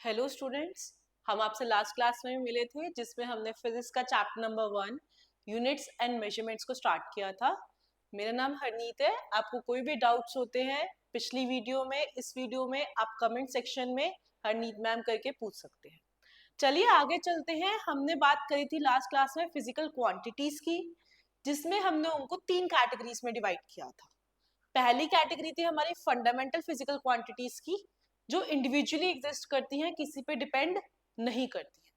Hello students, हम आपसे last class में मिले थे जिसमें हमने फिजिक्स का chapter number 1 units and measurements को स्टार्ट किया था। मेरा नाम हरनीत है। आपको कोई भी डाउट्स होते हैं पिछली वीडियो में, इस वीडियो में, आप कमेंट सेक्शन में हरनीत मैम करके पूछ सकते हैं। चलिए आगे चलते हैं। हमने बात करी थी लास्ट क्लास में फिजिकल क्वांटिटीज की, जिसमें हमने उनको 3 कैटेगरीज में डिवाइड किया था। पहली कैटेगरी थी हमारी फंडामेंटल फिजिकल क्वांटिटीज की, जो इंडिविजुअली एग्जिस्ट करती हैं, किसी पे डिपेंड नहीं करती हैं।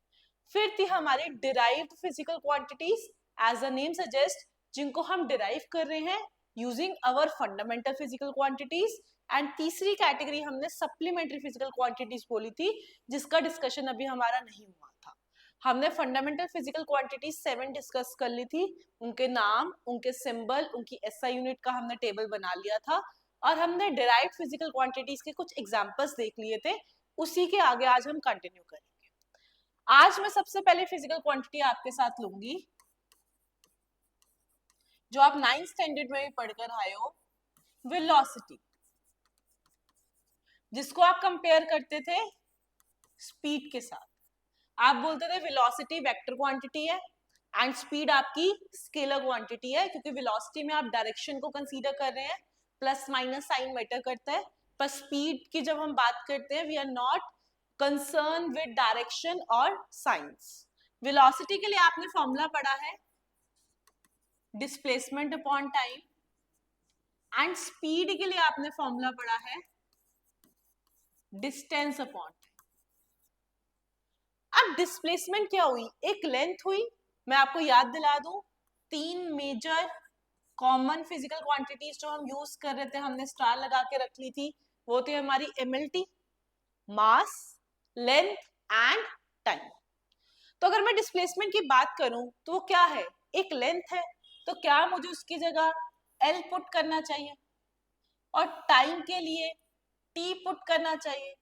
फिर थी हमारी derived physical quantities, as a name suggest, जिनको हम डिराइव कर रहे हैं using our fundamental physical quantities. And तीसरी कैटेगरी हमने सप्लीमेंट्री फिजिकल क्वांटिटीज बोली थी, जिसका डिस्कशन अभी हमारा नहीं हुआ था। हमने फंडामेंटल फिजिकल क्वांटिटीज 7 डिस्कस कर ली थी, उनके नाम, उनके सिंबल, उनकी एसआई यूनिट का हमने टेबल बना लिया था, और हमने डिराइव्ड फिजिकल क्वांटिटीज के कुछ एग्जांपल्स देख लिए थे। उसी के आगे आज हम कंटिन्यू करेंगे। आज मैं सबसे पहले फिजिकल क्वांटिटी आपके साथ लूंगी, जो आप 9th स्टैंडर्ड में भी पढ़कर आए हो, वेलोसिटी, जिसको आप कंपेयर करते थे स्पीड के साथ। आप बोलते थे वेलोसिटी वेक्टर क्वांटिटी है एंड स्पीड आपकी स्केलर क्वांटिटी है, क्योंकि वेलोसिटी में आप डायरेक्शन को कंसीडर कर रहे हैं, प्लस माइनस साइन मैटर करता है। पर स्पीड की जब हम बात करते हैं, we are not concern with direction और साइंस। वेलोसिटी के लिए आपने फॉर्मूला पढ़ा है displacement upon time, and speed के लिए आपने फॉर्मूला पढ़ा है डिस्टेंस अपॉन। अब डिस्प्लेसमेंट क्या हुई? एक लेंथ हुई। मैं आपको याद दिला दूं, 3 मेजर कॉमन फिजिकल क्वांटिटीज जो हम यूज कर रहे थे, हमने स्टार लगा के रख ली थी, वो थी हमारी MLT, mass, length and time. तो अगर मैं डिस्प्लेसमेंट की बात करूं तो वो क्या है? एक लेंथ है, तो क्या मुझे उसकी जगह एल पुट करना चाहिए, और टाइम के लिए टी पुट करना चाहिए।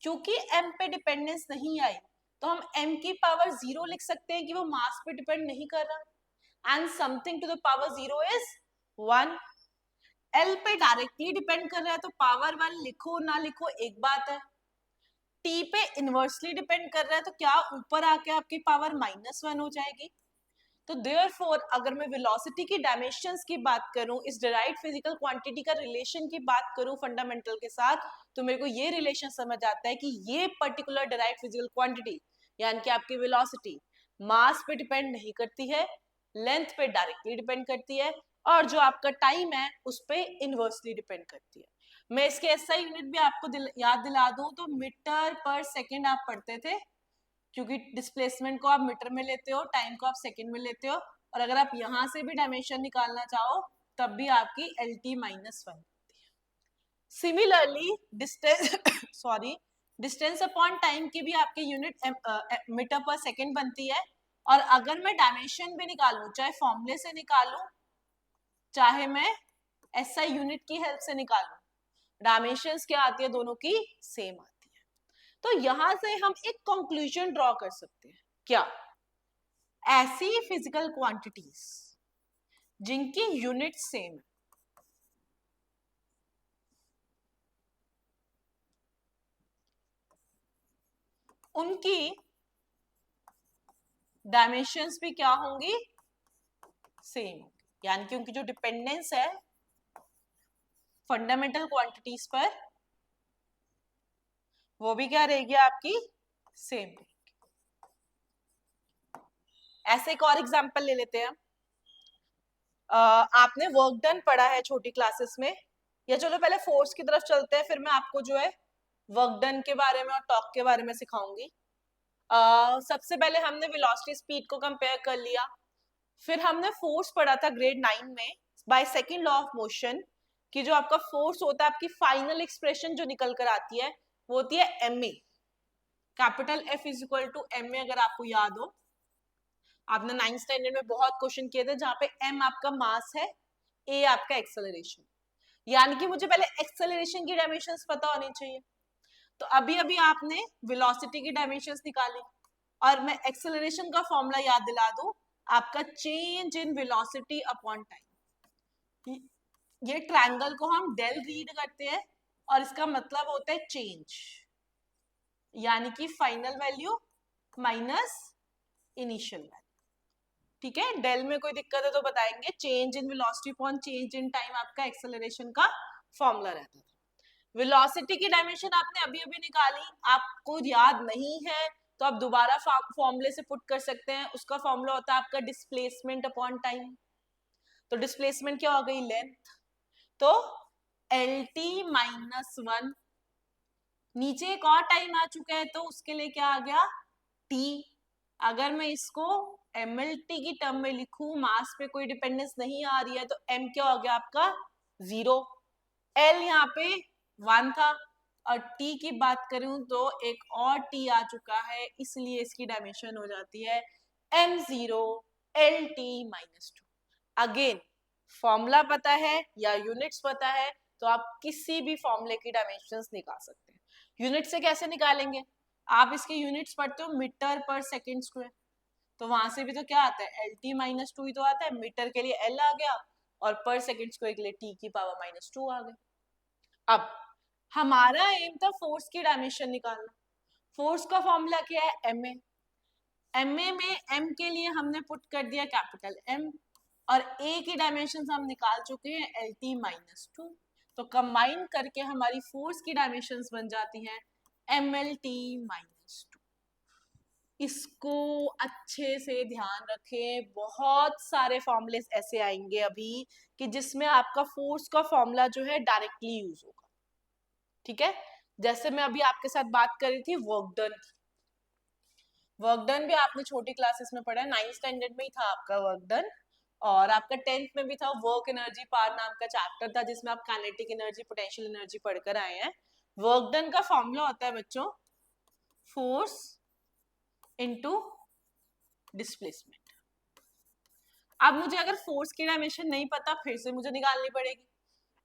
क्योंकि एम पे डिपेंडेंस नहीं आई, तो हम m की पावर 0 लिख सकते हैं कि वो मास पे डिपेंड नहीं कर रहा, and something to the power 0 is 1। l पे डायरेक्टली डिपेंड कर रहा है, तो पावर 1 लिखो ना लिखो एक बात है। t पे इनवर्सली डिपेंड कर रहा है, तो क्या ऊपर आके आपकी पावर -1 हो जाएगी? तो देयरफॉर अगर मैं वेलोसिटी की डायमेंशंस की बात करूं, इस डिराइव्ड फिजिकल क्वांटिटी का रिलेशन की बात करूं फंडामेंटल के साथ, तो मेरे को ये रिलेशन समझ आता है कि ये पर्टिकुलर डिराइव्ड फिजिकल क्वांटिटी, यानी कि आपकी वेलोसिटी, मास पे डिपेंड नहीं करती है, लेंथ पे डायरेक्टली डिपेंड करती है, और जो आपका टाइम है उस पे इनवर्सली डिपेंड करती है। मैं इसके एसआई यूनिट भी आपको याद दिला दूं तो मीटर पर सेकेंड आप पढ़ते थे, क्योंकि डिस्प्लेसमेंट को आप मीटर में लेते हो, टाइम को आप सेकंड में लेते हो, और अगर आप यहां से भी डायमेंशन निकालना चाहो तब भी आपकी एल टी -1 होती है। Similarly distance sorry, distance upon time की भी आपकी यूनिट मीटर पर सेकंड बनती है। और अगर मैं डायमेंशन भी निकालूं, चाहे फॉर्मूले से निकालूं, चाहे मैं एसआई यूनिट की हेल्प से निकालूं, डायमेंशंस क्या आती है? दोनों की सेम आती है। तो यहां से हम एक कंक्लूजन ड्रॉ कर सकते हैं। क्या? ऐसी फिजिकल क्वांटिटीज जिनकी यूनिट सेम है, उनकी डायमेंशंस भी क्या होंगी? सेम। यानी कि उनकी जो डिपेंडेंस है फंडामेंटल क्वांटिटीज पर, वो भी क्या रहेगी? आपकी सेम। ऐसे एक और एग्जांपल ले लेते हैं। आपने वर्क डन पढ़ा है छोटी क्लासेस में, या चलो पहले फोर्स की तरफ चलते हैं, फिर मैं आपको जो है वर्क डन के बारे में और टॉर्क के बारे में सिखाऊंगी। सबसे पहले हमने वेलोसिटी स्पीड को कंपेयर कर लिया, फिर हमने फोर्स पढ़ा था ग्रेड 9 में, by second law of motion, कि जो आपका फोर्स होता है, आपकी फाइनल एक्सप्रेशन जो निकल कर आती है वो होती है m a, capital F is equal to m a. अगर आपको याद हो, आपने 9th स्टैंडर्ड में बहुत क्वेश्चन किए थे, जहां पे m आपका मास है, a आपका एक्सेलरेशन, यानी कि मुझे पहले एक्सेलरेशन की डायमेंशंस पता होनी चाहिए। तो अभी अभी आपने वेलोसिटी की डायमेंशंस निकाली, और मैं एक्सेलरेशन का फॉर्मूला याद दिला दूं, आपका change in velocity upon time. ये ट्रायंगल को हम डेल रीड करते हैं, और इसका मतलब होता है चेंज। यानी कि final value minus initial value. ठीक है, डेल में कोई दिक्कत है तो बताएंगे। Change in velocity upon change in time आपका एक्सेलरेशन का फॉर्मूला रहता था। वेलोसिटी की डायमेंशन आपने अभी अभी निकाली, आपको याद नहीं है तो आप दोबारा फॉर्मूले से पुट कर सकते हैं। उसका फॉर्मूला होता है आपका डिस्प्लेसमेंट अपॉन टाइम। तो डिस्प्लेसमेंट क्या हो गई, लेंथ, तो एल टी माइनस वन, नीचे एक और टाइम आ चुका है तो उसके लिए क्या आ गया, टी। अगर मैं इसको एम एल टी की टर्म में लिखूं, मास पे कोई डिपेंडेंस नहीं आ रही है, तो एम क्या हो गया आपका, 0। एल यहाँ पे 1 था, और टी की बात करूं तो एक और टी आ चुका है, इसलिए इसकी डायमेंशन हो जाती है m0 L t minus 2। Again formula पता है या यूनिट्स पता है तो आप किसी भी फॉर्मूले की डायमेंशंस निकाल सकते हैं। यूनिट से कैसे निकालेंगे, आप इसके यूनिट्स पढ़ते हो मीटर पर सेकेंड स्क्वायर, तो वहां से भी तो क्या आता है, एल टी माइनस 2 ही तो आता है। मीटर के लिए एल आ गया और पर सेकेंड स्क्वायर के लिए टी की पावर माइनस 2 आ गई। अब हमारा एम था फोर्स की डायमेंशन निकालना। फोर्स का फॉर्मूला क्या है, एम ए। एम ए में एम के लिए हमने पुट कर दिया कैपिटल एम, और ए की डायमेंशन हम निकाल चुके हैं एल टी माइनस 2। तो कंबाइन करके हमारी फोर्स की डायमेंशंस बन जाती हैं एम एल टी माइनस 2। इसको अच्छे से ध्यान रखें, बहुत सारे फॉर्मूले ऐसे आएंगे अभी कि जिसमें आपका फोर्स का फॉर्मूला जो है डायरेक्टली यूज होगा। ठीक है, जैसे मैं अभी आपके साथ बात कर रही थी वर्क डन की। वर्क डन भी आपने छोटी क्लासेस में पढ़ा है, 9th स्टैंडर्ड में ही था आपका वर्क डन, और आपका 10th में भी था। वर्क एनर्जी पावर नाम का चैप्टर था जिसमें आप काइनेटिक एनर्जी पोटेंशियल एनर्जी पढ़कर आए हैं। वर्क डन का फॉर्मूला होता है बच्चों फोर्स इनटू डिस्प्लेसमेंट। अब मुझे अगर फोर्स की डायमेंशन नहीं पता, फिर से मुझे निकालनी पड़ेगी।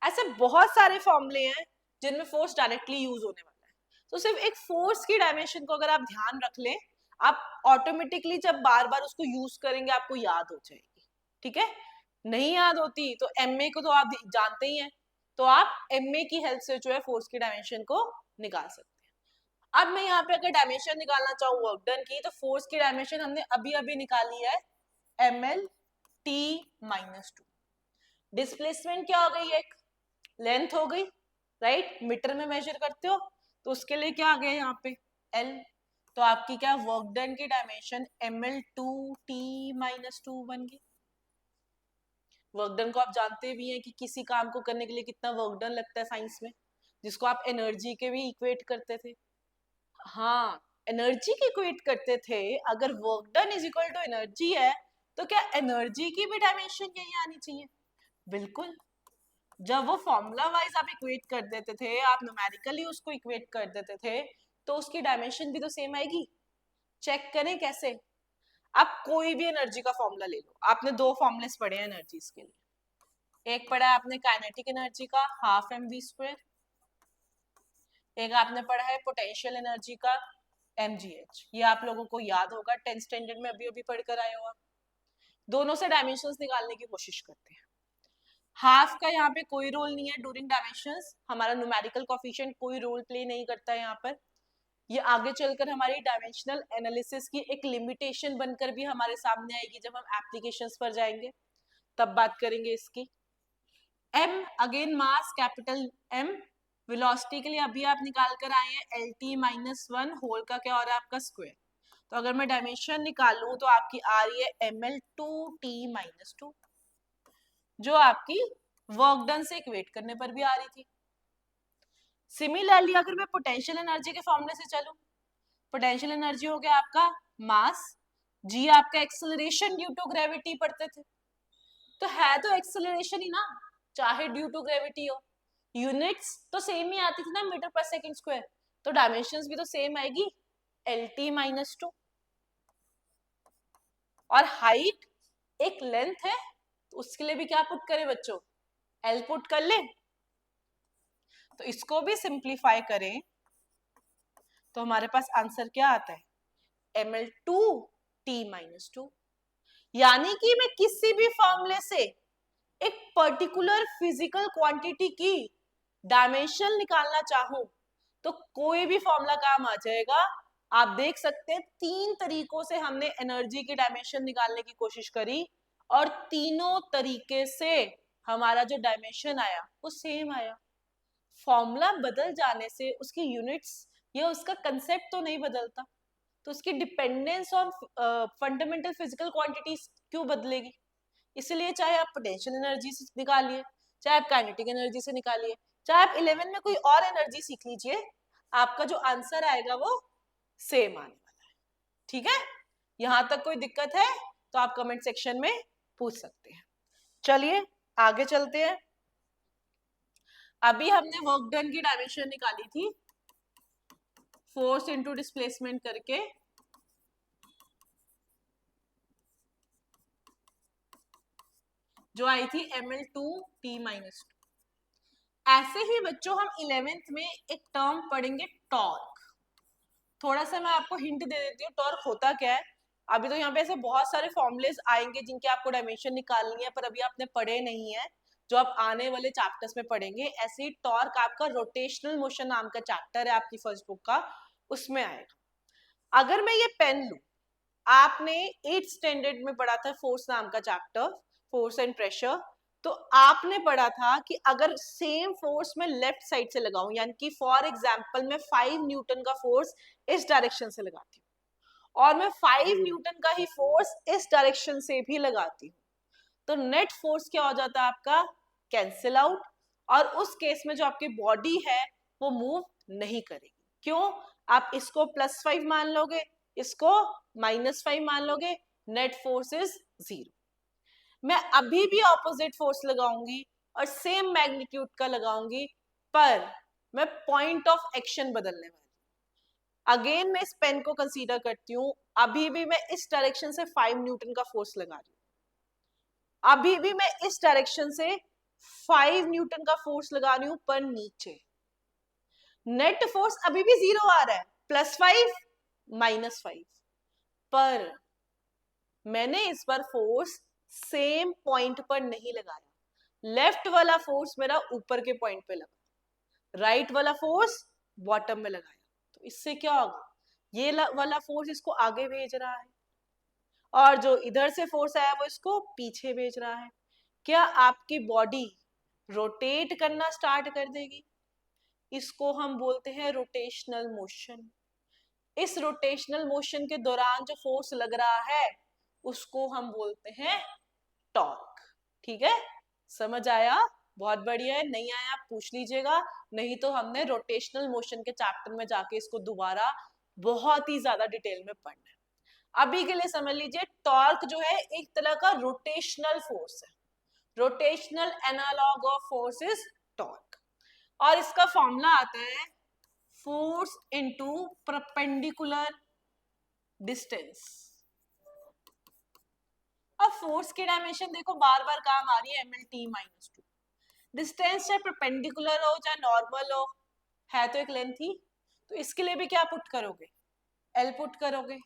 ऐसे बहुत सारे फॉर्मूले हैं जिनमें फोर्स डायरेक्टली यूज होने वाला है। तो सिर्फ एक फोर्स की डायमेंशन को अगर आप ध्यान रख लें, आप ऑटोमेटिकली जब बार बार उसको यूज करेंगे आपको याद हो जाएगी। ठीक है, नहीं याद होती तो एमए को तो आप जानते ही हैं, तो आप एमए की हेल्प से जो है फोर्स की डायमेंशन को निकाल सकते हैं। अब मैं यहाँ पे अगर डायमेंशन निकालना चाहूँ वर्क डन की, तो फोर्स की डायमेंशन हमने अभी अभी निकाली है m l t minus 2। Displacement क्या हो गई, एक लेंथ हो गई, राइट, मीटर में मेजर करते हो तो उसके लिए क्या आ गया यहाँ पे एल। तो आपकी क्या वर्क डन की dimension m l two t minus 2 बन गई। वर्क डन को आप जानते भी हैं कि किसी काम को करने के लिए कितना वर्क डन लगता है साइंस में, जिसको आप एनर्जी के भी इक्वेट करते थे। हाँ, एनर्जी की इक्वेट करते थे। अगर work done is equal to energy है तो क्या एनर्जी की भी डायमेंशन यही आनी चाहिए? बिल्कुल। जब वो फॉर्मूला वाइज आप इक्वेट कर देते थे, आप न्यूमेरिकली उसको इक्वेट कर देते थे, तो उसकी डायमेंशन भी तो सेम आएगी। चेक करें कैसे, आप कोई भी एनर्जी का फॉर्मूला ले लो। आपने दो फॉर्मुलेस पढ़े हैं एनर्जीज के लिए, एक पढ़ा है आपने काइनेटिक एनर्जी का हाफ एम वी स्क्वायर, एक आपने पढ़ा है पोटेंशियल एनर्जी का mgh। ये आप लोगों को याद होगा, 10th स्टैंडर्ड में अभी अभी पढ़कर आए हो आप। दोनों से डायमेंशंस निकालने की कोशिश करते हैं। हाफ का यहाँ पे कोई रोल नहीं है ड्यूरिंग डायमेंशंस, हमारा न्यूमेरिकल कोफिशिएंट कोई रोल प्ले नहीं करता है यहाँ पर। ये आगे चलकर हमारी डायमेंशनल एनालिसिस की एक लिमिटेशन बनकर भी हमारे सामने आएगी जब हम एप्लीकेशंस पर जाएंगे, तब बात करेंगे इसकी। m again mass capital M, velocity के लिए अभी आप निकाल कर आए हैं एल टी माइनस 1 होल का क्या हो रहा है आपका स्क्वायर। तो अगर मैं डायमेंशन निकालूं तो आपकी आ रही है m l two t minus 2, जो आपकी वर्क डन से इक्वेट करने पर भी आ रही थी। सिमिलरली अगर मैं पोटेंशियल एनर्जी के फॉर्मूले से चलूं, पोटेंशियल एनर्जी हो गया आपका मास, जी आपका एक्सेलरेशन ड्यू टू ग्रेविटी पढ़ते थे, तो है तो एक्सेलरेशन ही ना, चाहे ड्यू टू ग्रेविटी हो। यूनिट्स तो सेम ही आती थी ना, मीटर पर सेकंड स्क्वायर, तो डायमेंशंस भी तो सेम आएगी एल टी माइनस 2। और हाइट एक लेंथ है तो उसके लिए भी क्या पुट करें बच्चों, एल पुट कर ले। तो इसको भी सिंप्लीफाई करें तो हमारे पास आंसर क्या आता है, m l two t minus 2। यानी कि मैं किसी भी फॉर्मूले से एक पर्टिकुलर फिजिकल क्वांटिटी की डायमेंशन निकालना चाहूं तो कोई भी फॉर्मूला काम आ जाएगा। आप देख सकते हैं 3 तरीकों से हमने एनर्जी की डायमेंशन निकालने की कोशिश करी और तीनों तरीके से हमारा जो डायमेंशन आया वो सेम आया। फॉर्मूला बदल जाने से उसकी यूनिट्स या उसका कंसेप्ट तो नहीं बदलता, तो उसकी dependence on fundamental physical quantities क्यों बदलेगी? इसलिए चाहे आप पोटेंशियल एनर्जी से निकालिए, चाहे आप काइनेटिक एनर्जी से निकालिए, चाहे आप 11 में कोई और एनर्जी सीख लीजिए, आपका जो आंसर आएगा वो सेम आने वाला है। ठीक है, यहां तक कोई दिक्कत है तो आप कमेंट सेक्शन में पूछ सकते हैं। चलिए आगे चलते हैं। अभी हमने वर्क डन की डायमेंशन निकाली थी फोर्स इनटू डिस्प्लेसमेंट करके, जो आई थी ml2t-2। ऐसे ही बच्चों हम 11th में एक टर्म पढ़ेंगे टॉर्क। थोड़ा सा मैं आपको हिंट दे देती हूँ टॉर्क होता क्या है। अभी तो यहाँ पे ऐसे बहुत सारे फॉर्मुलेस आएंगे जिनके आपको डायमेंशन निकालनी है, पर अभी आपने पढ़े नहीं है, जो आप आने वाले चैप्टर्स में पढ़ेंगे। ऐसे ही टॉर्क आपका रोटेशनल मोशन नाम का चैप्टर है आपकी फर्स्ट बुक का, उसमें आएगा। अगर मैं ये पेन लूं, आपने 8th स्टैंडर्ड में पढ़ा था फोर्स नाम का चैप्टर, फोर्स एंड प्रेशर, तो आपने पढ़ा था कि अगर सेम फोर्स में लेफ्ट साइड से लगाऊं, यानी कि फॉर एग्जांपल मैं 5 न्यूटन का फोर्स इस डायरेक्शन से लगाती हूँ और मैं 5 न्यूटन का ही फोर्स इस डायरेक्शन से भी लगाती हूँ, तो नेट फोर्स क्या हो जाता है आपका? Cancel out. और उस केस में जो आपकी बॉडी है वो मूव नहीं करेगी। क्यों? आप इसको +5 मान लोगे, इसको -5 मान लोगे, नेट फोर्स इज 0। मैं अभी भी ऑपोजिट फोर्स लगाऊंगी और सेम मैग्नीट्यूड का लगाऊंगी, पर मैं पॉइंट ऑफ एक्शन बदलने वाली। अगेन मैं इस पेन को कंसीडर करती हूँ, अभी भी मैं इस डायरेक्शन से 5 न्यूटन का फोर्स लगा रही हूँ, अभी भी मैं इस डायरेक्शन से 5 न्यूटन का फोर्स लगा रही हूँ, पर नीचे नेट फोर्स अभी भी 0 आ रहा है, +5 -5, पर मैंने इस बार फोर्स सेम पॉइंट पर नहीं लगाया। लेफ्ट वाला फोर्स मेरा ऊपर के पॉइंट पे लगा, राइट वाला फोर्स बॉटम में लगाया। तो इससे क्या होगा? ये वाला फोर्स इसको आगे भेज रहा है और जो इधर से फोर्स आया वो इसको पीछे भेज रहा है। क्या आपकी बॉडी रोटेट करना स्टार्ट कर देगी? इसको हम बोलते हैं रोटेशनल मोशन। इस रोटेशनल मोशन के दौरान जो फोर्स लग रहा है उसको हम बोलते हैं टॉर्क। ठीक है, समझ आया? बहुत बढ़िया है। नहीं आया आप पूछ लीजिएगा, नहीं तो हमने रोटेशनल मोशन के चैप्टर में जाके इसको दोबारा बहुत ही ज्यादा डिटेल में पढ़ना है। अभी के लिए समझ लीजिए टॉर्क जो है एक तरह का रोटेशनल फोर्स है। Rotational analogue of force is torque, और इसका फॉर्मूला आता है फोर्स इनटू परपेंडिकुलर डिस्टेंस। अब फोर्स की डायमेंशन देखो बार बार काम आ रही है ml_2। डिस्टेंस चाहे परपेंडिकुलर हो चाहे नॉर्मल हो, है तो एक लेंथ ही, तो इसके लिए भी क्या पुट करोगे? L पुट करोगे।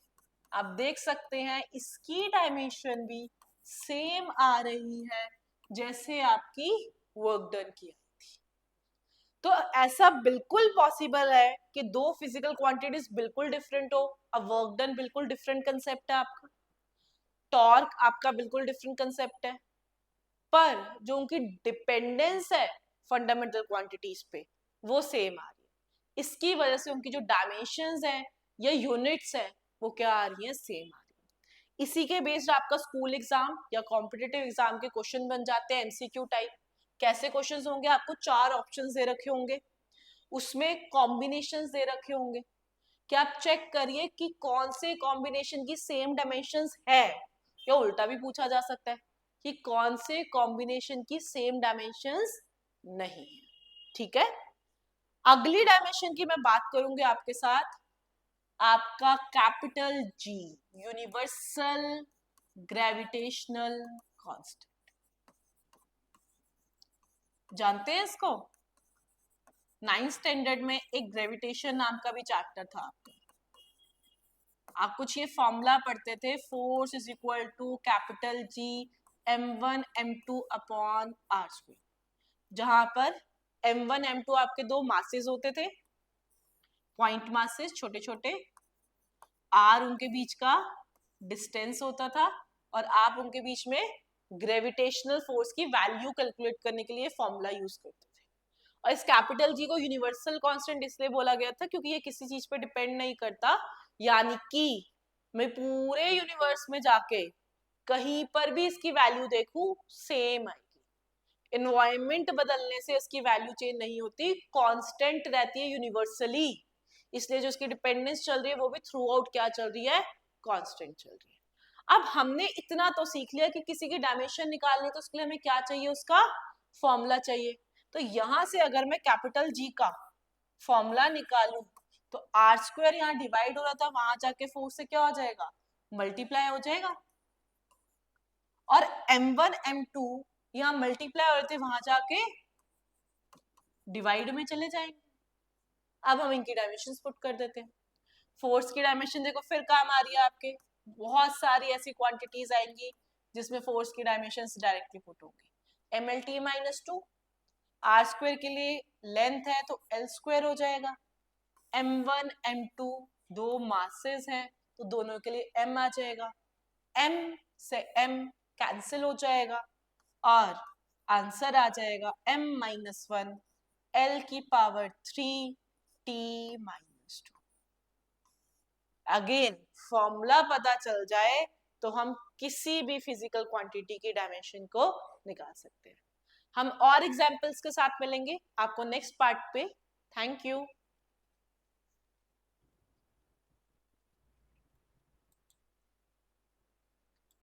आप देख सकते हैं इसकी डायमेंशन भी सेम आ रही है जैसे आपकी वर्क डन की। तो ऐसा बिल्कुल पॉसिबल है कि दो फिजिकल क्वांटिटीज बिल्कुल डिफरेंट हो। अब वर्क डन बिल्कुल डिफरेंट कंसेप्ट है आपका, टॉर्क आपका बिल्कुल डिफरेंट कंसेप्ट है, पर जो उनकी डिपेंडेंस है फंडामेंटल क्वांटिटीज पे वो सेम आ रही है। इसकी वजह से उनकी जो डायमेंशंस हैं या यूनिट्स हैं वो क्या आ रही हैं? सेम आ रही है। इसी के बेस्ड आपका स्कूल एग्जाम या कॉम्पिटिटिव एग्जाम के क्वेश्चन बन जाते हैं एमसीक्यू टाइप। कैसे क्वेश्चंस होंगे? आपको 4 ऑप्शंस दे रखे होंगे, उसमें कॉम्बिनेशंस दे रखे होंगे कि आप चेक करिए कि कौन से कॉम्बिनेशन की सेम डायमेंशंस है, या उल्टा भी पूछा जा सकता है कि कौन से कॉम्बिनेशन की सेम डायमेंशंस नहीं है। ठीक है, अगली डायमेंशन की मैं बात करूंगी आपके साथ, आपका capital G, universal gravitational constant. जानते हैं इसको? 9th स्टैंडर्ड में एक ग्रेविटेशन नाम का भी चैप्टर था आपका। आप कुछ ये फॉर्मूला पढ़ते थे, force is equal to capital g m1 m2 upon r², जहां पर m1 m2 आपके दो मासेस होते थे पॉइंट मासेस छोटे छोटे, आर उनके बीच का डिस्टेंस होता था, और आप उनके बीच में ग्रेविटेशनल फोर्स की वैल्यू कैलकुलेट करने के लिए फॉर्मूला यूज करते थे। और इस कैपिटल जी को यूनिवर्सल कांस्टेंट इसलिए बोला गया था क्योंकि ये किसी चीज पे डिपेंड नहीं करता, यानी कि मैं पूरे यूनिवर्स में जाके कहीं पर भी इसकी वैल्यू देखूं सेम आएगी। एनवायरमेंट बदलने से इसकी वैल्यू चेंज नहीं होती, कांस्टेंट रहती है यूनिवर्सली, इसलिए जो इसकी डिपेंडेंस चल रही है वो भी थ्रू आउट क्या चल रही है, कांस्टेंट चल रही है। अब हमने इतना तो सीख लिया कि किसी की डायमेंशन निकालनी तो उसके लिए हमें क्या चाहिए, उसका फॉर्मूला चाहिए। तो यहां से अगर मैं कैपिटल जी का फॉर्मूला निकालूं तो आर स्क्वायर यहाँ डिवाइड हो रहा था, वहां जाके 4 से क्या हो जाएगा, मल्टीप्लाई हो जाएगा, और m1 m2 यहाँ मल्टीप्लाई हो रहे थे, वहां जाके डिवाइड में चले जाएंगे। अब हम इनकी डायमेंशंस पुट कर देते हैं। फोर्स की डायमेंशन देखो फिर काम आ रही है आपके, बहुत सारी ऐसी क्वांटिटीज आएंगी जिसमें फोर्स की डायमेंशंस डायरेक्टली पुट होंगी। mlt-2 आर स्क्वायर के लिए लेंथ है तो एल स्क्वायर हो जाएगा, m1 m2 दो मासेस हैं तो दोनों के लिए m आ जाएगा, m से m कैंसिल हो जाएगा और आंसर आ जाएगा m-1 l की पावर 3 t-2। अगेन फॉर्मूला पता चल जाए तो हम किसी भी फिजिकल क्वांटिटी की डायमेंशन को निकाल सकते हैं। हम और एग्जांपल्स के साथ मिलेंगे आपको नेक्स्ट पार्ट पे। Thank you.